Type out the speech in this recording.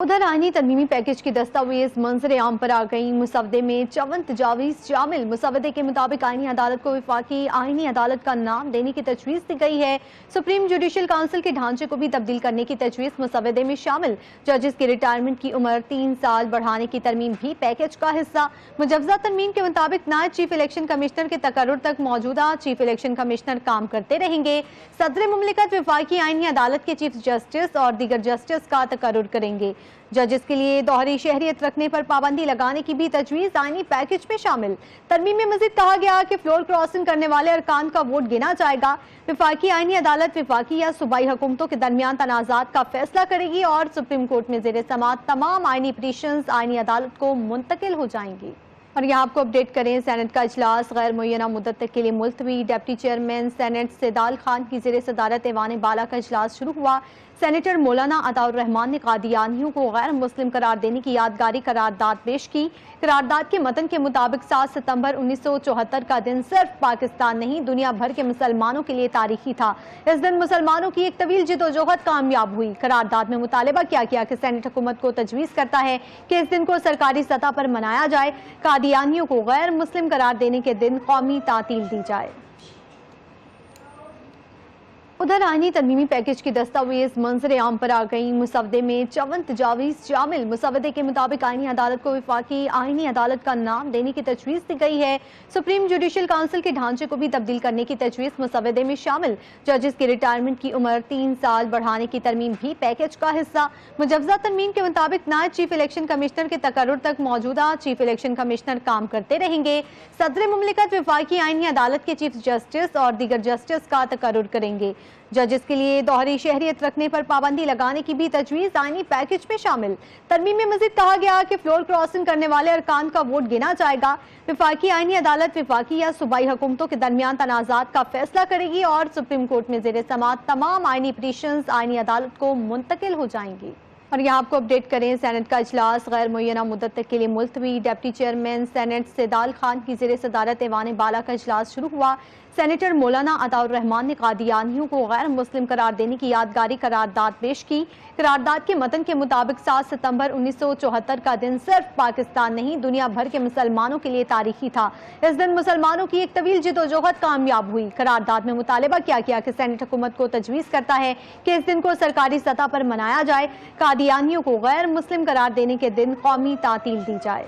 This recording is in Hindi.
उधर आईनी तरमीमी पैकेज की दस्तावेज मंजर आम पर आ गई। मुसवदे में 54 तजावीज़ शामिल। मुसवदे के मुताबिक आईनी अदालत को वफाकी आईनी अदालत का नाम देने की तजवीज़ दी गई है। सुप्रीम जुडिशल काउंसिल के ढांचे को भी तब्दील करने की तजवीज़ मुसवदे में शामिल। जजेस की रिटायरमेंट की उम्र 3 साल बढ़ाने की तरमीम भी पैकेज का हिस्सा। मुजवजा तरमीम के मुताबिक नायब चीफ इलेक्शन कमिश्नर के तकर्रुर तक मौजूदा चीफ इलेक्शन कमिश्नर काम करते रहेंगे। सदर मुमलिकत वफाकी आईनी अदालत के चीफ जस्टिस और दीगर जस्टिस का तकर्रुर करेंगे। जजेस के लिए दोहरी शहरियत रखने पर पाबंदी लगाने की भी तजवीज़ आईनी पैकेज में शामिल। तरमीम में मजीद कहा गया कि फ्लोर क्रॉसिंग करने वाले अरकान का वोट गिना जाएगा। वफाकी आईनी अदालत वफाकी या सूबाई हुकूमतों के दरमियान तनाज़ात का फैसला करेगी और सुप्रीम कोर्ट में ज़ेर समाअत तमाम आईनी पिटीशंस आईनी अदालत को मुंतकिल हो जाएंगी। और यहाँ आपको अपडेट करें, सेनेट का इजलास गैर मुय्यना मुद्दत तक के लिए मुलतवी। डिप्टी चेयरमैन सेनेट सेदाल खान की ज़ेर सदारत ऐवान बाला का इजलास शुरू हुआ। सेनेटर मौलाना अताउर रहमान ने कादियानियों को गैर मुस्लिम करार देने की यादगारी करारदाद पेश की। करारदाद के मतन के मुताबिक 7 सितंबर 1974 का दिन सिर्फ पाकिस्तान नहीं दुनिया भर के मुसलमानों के लिए तारीखी था। इस दिन मुसलमानों की एक तवील जिदोजहद कामयाब हुई। करारदाद में मुतालबा किया गया कि सेनेट हुकूमत को तजवीज़ करता है कि इस दिन को सरकारी सतह पर मनाया जाए। कादियानियों को गैर मुस्लिम करार देने के दिन कौमी तातील दी जाए। उधर आईनी तरमीमी पैकेज की दस्तावेज मंजर आम पर आ गई। मुसवदे में 54 तजावीज़ शामिल। मुसवदे के मुताबिक आईनी अदालत को वफाकी आईनी अदालत का नाम देने की तजवीज़ दी गई है। सुप्रीम जुडिशल काउंसिल के ढांचे को भी तब्दील करने की तजवीज़ मुसवदे में शामिल। जजेस की रिटायरमेंट की उम्र 3 साल बढ़ाने की तरमीम भी पैकेज का हिस्सा। मुजवजा तरमीम के मुताबिक नायब चीफ इलेक्शन कमिश्नर के तकर्रुर तक मौजूदा चीफ इलेक्शन कमिश्नर काम करते रहेंगे। सदर मुमलिकत वफाकी आईनी अदालत के चीफ जस्टिस और दीगर जस्टिस का तकर्रुर करेंगे। जजेस के लिए दोहरी शहरियत रखने पर पाबंदी लगाने की भी तजवीज़ आईनी पैकेज में शामिल। तरमीम में मजीद कहा गया कि फ्लोर क्रॉसिंग करने वाले अरकान का वोट गिना जाएगा। वफाकी आईनी अदालत वफाकी या सूबाई हुकूमतों के दरमियान तनाज़ात का फैसला करेगी और सुप्रीम कोर्ट में ज़ेर समाअत तमाम आईनी पिटीशंस आईनी अदालत को मुंतकिल हो जाएंगी। और यहाँ आपको अपडेट करें, सेनेट का इजलास गैर मुय्यना मुद्दत तक के लिए मुलतवी। डिप्टी चेयरमैन सेनेट सेदाल खान की ज़ेर सदारत ऐवान बाला का इजलास शुरू हुआ। सेनेटर मौलाना अताउर रहमान ने कादियानियों को गैर मुस्लिम करार देने की यादगारी करारदाद पेश की। करारदाद के मतन के मुताबिक 7 सितंबर 1974 का दिन सिर्फ पाकिस्तान नहीं दुनिया भर के मुसलमानों के लिए तारीखी था। इस दिन मुसलमानों की एक तवील जिदोजहद कामयाब हुई। करारदाद में मुतालबा किया गया कि सेनेट हुकूमत को तजवीज़ करता है कि इस दिन को सरकारी सतह पर मनाया जाए। कादियानियों को गैर मुस्लिम करार देने के दिन कौमी तातील दी जाए।